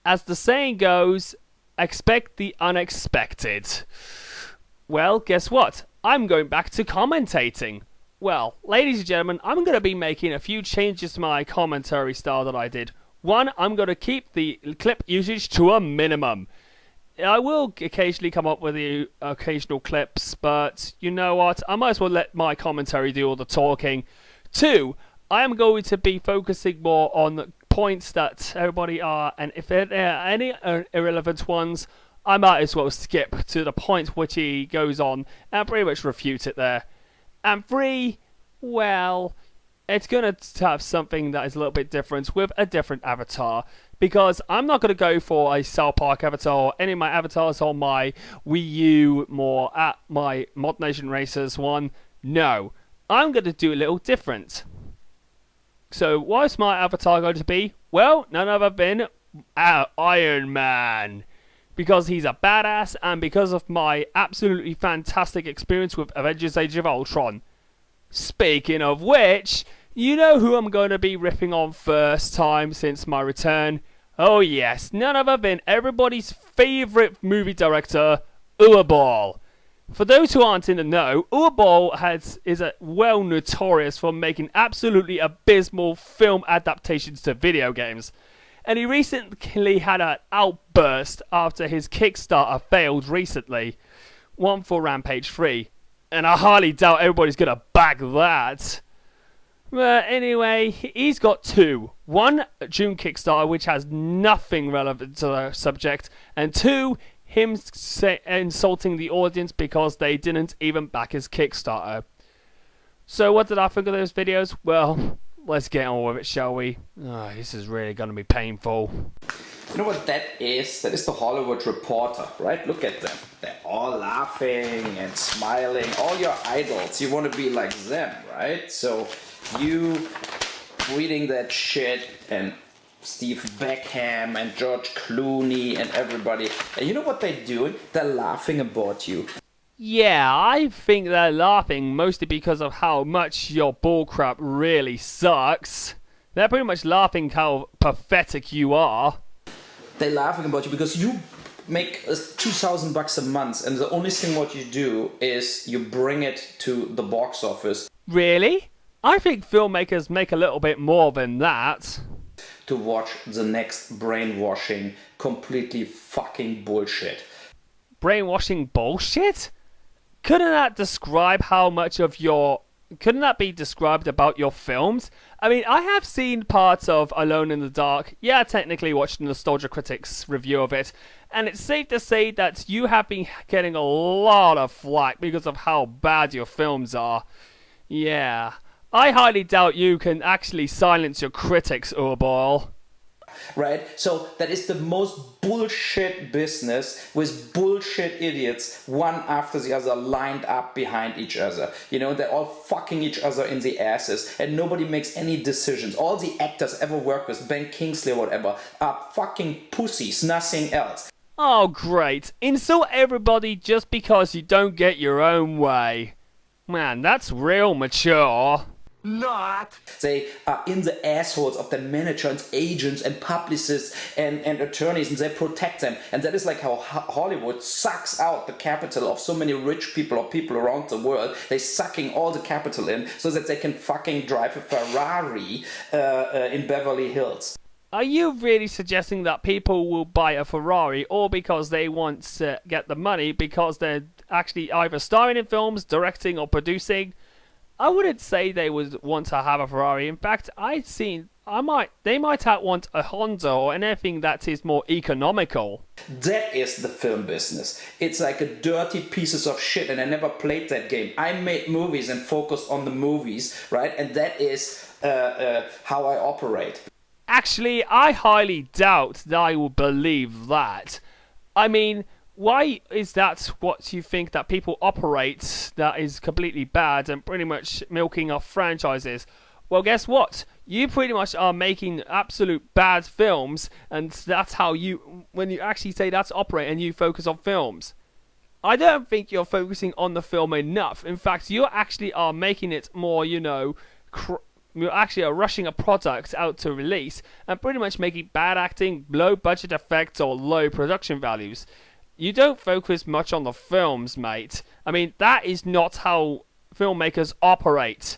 as the saying goes, expect the unexpected. Well, guess what? I'm going back to commentating. Well, ladies and gentlemen, I'm going to be making a few changes to my commentary style that I did. One, I'm going to keep the clip usage to a minimum. I will occasionally come up with the occasional clips, but you know what? I might as well let my commentary do all the talking. Two, I am going to be focusing more on the points that everybody are, and if there are any irrelevant ones, I might as well skip to the point which he goes on and pretty much refute it there. And three, well, it's going to have something that is a little bit different with a different avatar. Because I'm not going to go for a South Park avatar or any of my avatars on my Wii U, more at my Mod Nation Racers one. No, I'm going to do a little different. So what's my avatar going to be? Well, none other than Iron Man. Because he's a badass and because of my absolutely fantastic experience with Avengers Age of Ultron. Speaking of which, you know who I'm going to be ripping on first time since my return? Oh yes, none other than everybody's favourite movie director, Boll. For those who aren't in the know, Boll is well notorious for making absolutely abysmal film adaptations to video games. And he recently had an outburst after his Kickstarter failed recently. One for Rampage 3. And I highly doubt everybody's going to back that. But anyway, he's got two. One, June Kickstarter, which has nothing relevant to the subject. And two, him insulting the audience because they didn't even back his Kickstarter. So what did I think of those videos? Well, let's get on with it, shall we? Oh, this is really going to be painful. You know what that is? That is the Hollywood Reporter, right? Look at them. They're all laughing and smiling. All your idols. You want to be like them, right? So you reading that shit and Steve Beckham and George Clooney and everybody. And you know what they're doing? They're laughing about you. Yeah, I think they're laughing mostly because of how much your bullcrap really sucks. They're pretty much laughing how pathetic you are. They're laughing about you because you make $2,000 a month and the only thing what you do is you bring it to the box office. Really? I think filmmakers make a little bit more than that. To watch the next brainwashing, completely fucking bullshit. Brainwashing bullshit? Couldn't that be described about your films? I mean, I have seen parts of Alone in the Dark. Yeah, technically watched Nostalgia Critic's review of it. And it's safe to say that you have been getting a lot of flack because of how bad your films are. Yeah. I highly doubt you can actually silence your critics, Boll. Right? So that is the most bullshit business with bullshit idiots, one after the other, lined up behind each other. You know, they're all fucking each other in the asses and nobody makes any decisions. All the actors ever work with, Ben Kingsley or whatever, are fucking pussies, nothing else. Oh, great. Insult everybody just because you don't get your own way. Man, that's real mature. Not. They are in the assholes of their managers, agents and publicists and attorneys, and they protect them. And that is like how Hollywood sucks out the capital of so many rich people or people around the world. They're sucking all the capital in so that they can fucking drive a Ferrari in Beverly Hills. Are you really suggesting that people will buy a Ferrari all because they want to get the money because they're actually either starring in films, directing or producing? I wouldn't say they would want to have a Ferrari. In fact, they might want a Honda or anything that is more economical. That is the film business. It's like a dirty pieces of shit, and I never played that game. I made movies and focused on the movies, right? And that is how I operate. Actually, I highly doubt that I will believe that. I mean, why is that what you think that people operate that is completely bad and pretty much milking off franchises? Well, guess what? You pretty much are making absolute bad films, and that's how when you actually say that's operate and you focus on films. I don't think you're focusing on the film enough. In fact, you actually are making it more, you actually are rushing a product out to release and pretty much making bad acting, low budget effects, or low production values. You don't focus much on the films, mate. I mean, that is not how filmmakers operate.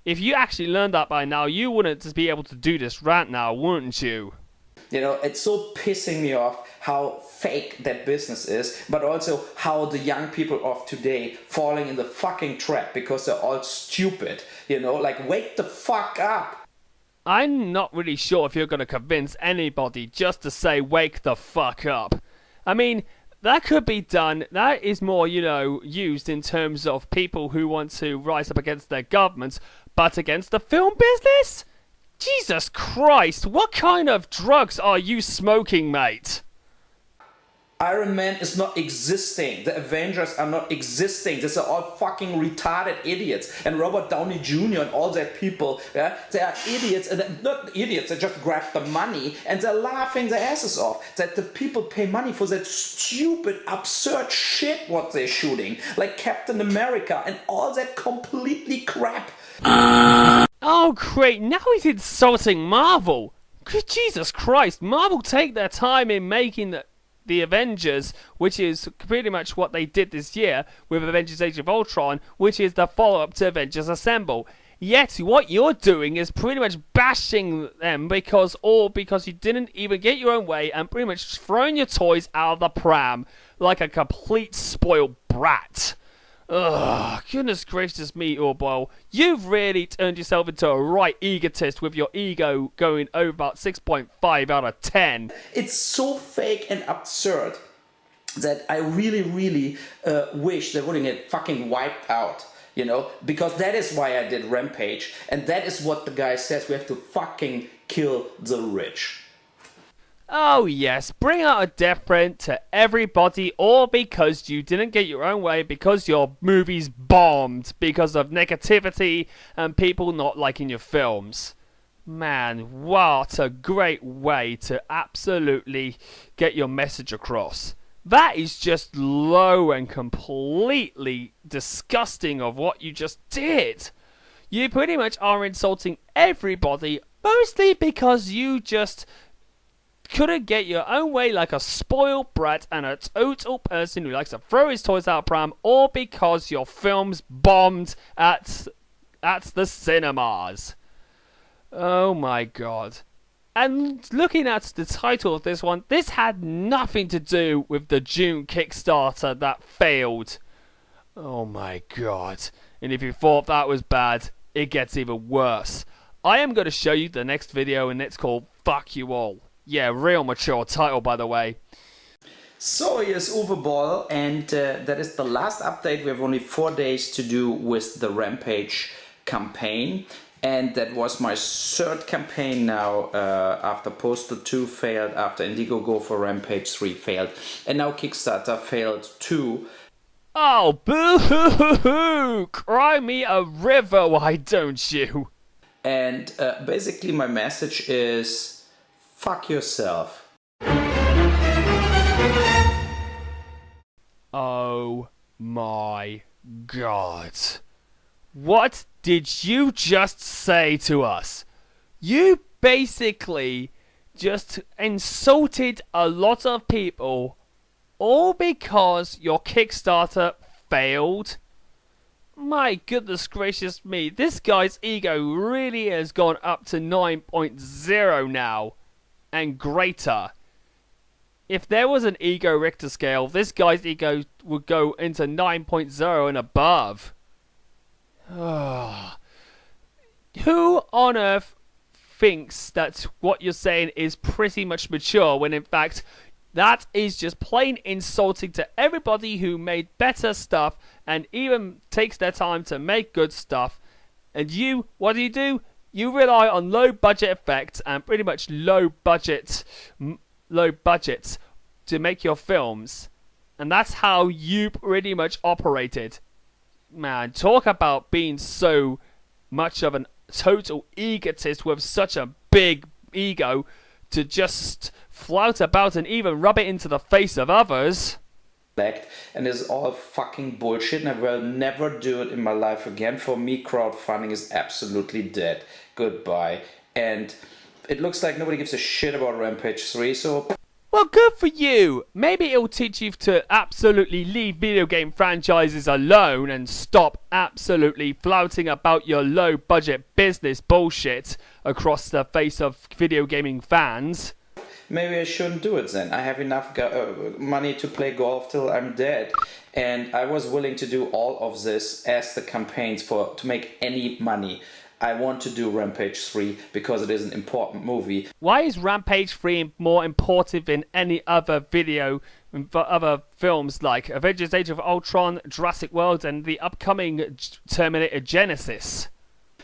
If you actually learned that by now, you wouldn't just be able to do this rant now, wouldn't you? You know, it's so pissing me off how fake that business is, but also how the young people of today falling in the fucking trap because they're all stupid. You know, like, wake the fuck up. I'm not really sure if you're going to convince anybody just to say wake the fuck up. I mean, that could be done. That is more, you know, used in terms of people who want to rise up against their governments, but against the film business? Jesus Christ, what kind of drugs are you smoking, mate? Iron Man is not existing. The Avengers are not existing. These are all fucking retarded idiots. And Robert Downey Jr. and all that people, yeah, they are idiots. And they're not idiots, they just grab the money and they're laughing their asses off. That the people pay money for that stupid, absurd shit what they're shooting. Like Captain America and all that completely crap. Oh, great, now he's insulting Marvel. Good Jesus Christ, Marvel take their time in making the Avengers, which is pretty much what they did this year with Avengers Age of Ultron, which is the follow-up to Avengers Assemble. Yet, what you're doing is pretty much bashing them because you didn't even get your own way and pretty much throwing your toys out of the pram like a complete spoiled brat. Ugh, goodness gracious me, Boll. You've really turned yourself into a right egotist with your ego going over about 6.5 out of 10. It's so fake and absurd that I really, really wish they wouldn't get fucking wiped out. You know, because that is why I did Rampage, and that is what the guy says, we have to fucking kill the rich. Oh yes, bring out a death print to everybody, all because you didn't get your own way, because your movies bombed, because of negativity and people not liking your films. Man, what a great way to absolutely get your message across. That is just low and completely disgusting of what you just did. You pretty much are insulting everybody, mostly because you just couldn't get your own way like a spoiled brat and a total person who likes to throw his toys out pram, or because your films bombed at the cinemas. Oh my god. And looking at the title of this one, this had nothing to do with the June Kickstarter that failed. Oh my god. And if you thought that was bad, it gets even worse. I am going to show you the next video, and it's called Fuck You All. Yeah, real mature title, by the way. So here's Boll, and that is the last update. We have only 4 days to do with the Rampage campaign. And that was my third campaign now, after Postal 2 failed, after Indiegogo for Rampage 3 failed, and now Kickstarter failed too. Oh, boo-hoo-hoo-hoo! Cry me a river, why don't you? And basically my message is, fuck yourself. Oh my god. What did you just say to us? You basically just insulted a lot of people, all because your Kickstarter failed? My goodness gracious me, this guy's ego really has gone up to 9.0 now, and greater. If there was an ego Richter scale, this guy's ego would go into 9.0 and above. Who on earth thinks that what you're saying is pretty much mature, when in fact that is just plain insulting to everybody who made better stuff and even takes their time to make good stuff? And you, what do? You rely on low budget effects and pretty much low budgets to make your films, and that's how you pretty much operated. Man, talk about being so much of a total egotist with such a big ego to just flout about and even rub it into the face of others. and it's all fucking bullshit, and I will never do it in my life again. For me, crowdfunding is absolutely dead. Goodbye. And it looks like nobody gives a shit about Rampage 3, so... Well, good for you. Maybe it'll teach you to absolutely leave video game franchises alone and stop absolutely flouting about your low-budget business bullshit across the face of video gaming fans. Maybe I shouldn't do it then. I have enough money to play golf till I'm dead. And I was willing to do all of this as the campaigns to make any money. I want to do Rampage 3 because it is an important movie. Why is Rampage 3 more important than any other other films like Avengers Age of Ultron, Jurassic World, and the upcoming Terminator Genesis?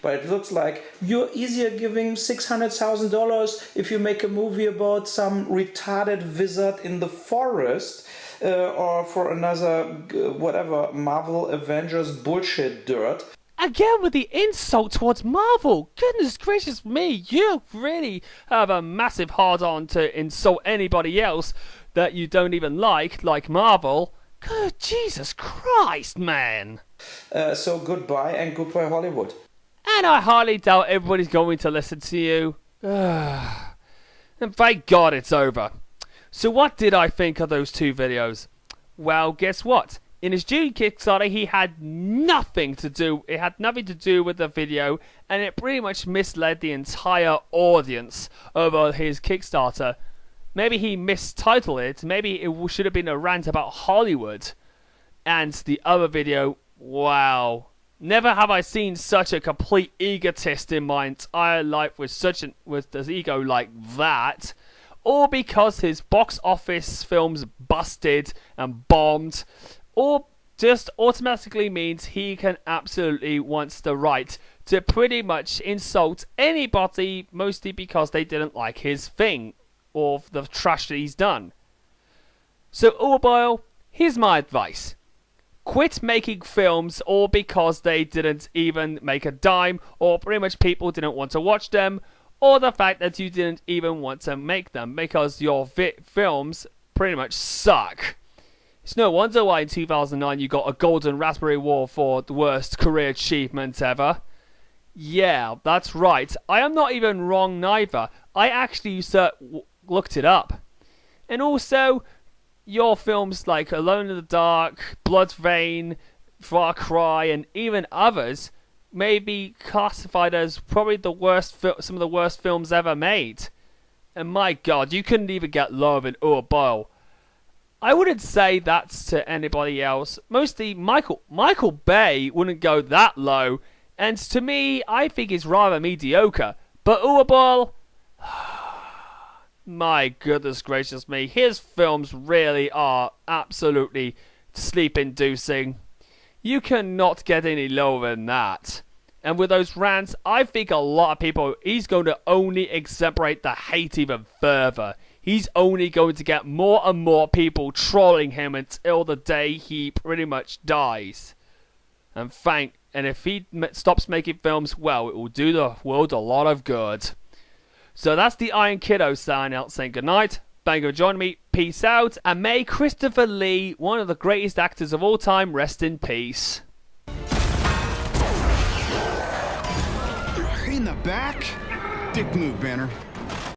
But it looks like you're easier giving $600,000 if you make a movie about some retarded wizard in the forest, or for another, whatever, Marvel Avengers bullshit dirt. Again with the insult towards Marvel. Goodness gracious me, you really have a massive hard-on to insult anybody else that you don't even like Marvel. Good Jesus Christ, man. So goodbye and goodbye Hollywood. And I highly doubt everybody's going to listen to you. And thank God it's over. So what did I think of those two videos? Well, guess what? In his June Kickstarter, he had nothing to do. It had nothing to do with the video, and it pretty much misled the entire audience over his Kickstarter. Maybe he mistitled it. Maybe it should have been a rant about Hollywood. And the other video, wow. Never have I seen such a complete egotist in my entire life with this ego like that. Or because his box office films busted and bombed. Or just automatically means he can absolutely wants the right to pretty much insult anybody, mostly because they didn't like his thing or the trash that he's done. So Boll, here's my advice. Quit making films all because they didn't even make a dime, or pretty much people didn't want to watch them, or the fact that you didn't even want to make them because your films pretty much suck. It's no wonder why in 2009 you got a Golden Raspberry Award for the worst career achievement ever. Yeah, that's right. I am not even wrong neither. I actually looked it up. And also, your films like Alone in the Dark, Blood Vein, Far Cry, and even others may be classified as probably the worst, some of the worst films ever made. And my God, you couldn't even get lower than Boll. I wouldn't say that's to anybody else. Mostly Michael Bay wouldn't go that low, and to me, I think it's rather mediocre. But Boll, my goodness gracious me, his films really are absolutely sleep-inducing. You cannot get any lower than that. And with those rants, I think a lot of people, he's going to only exacerbate the hate even further. He's only going to get more and more people trolling him until the day he pretty much dies. And if he stops making films, well, it will do the world a lot of good. So that's the Iron Kiddo sign out saying goodnight. Thank you for joining me. Peace out. And may Christopher Lee, one of the greatest actors of all time, rest in peace. In the back? Dick move, Banner.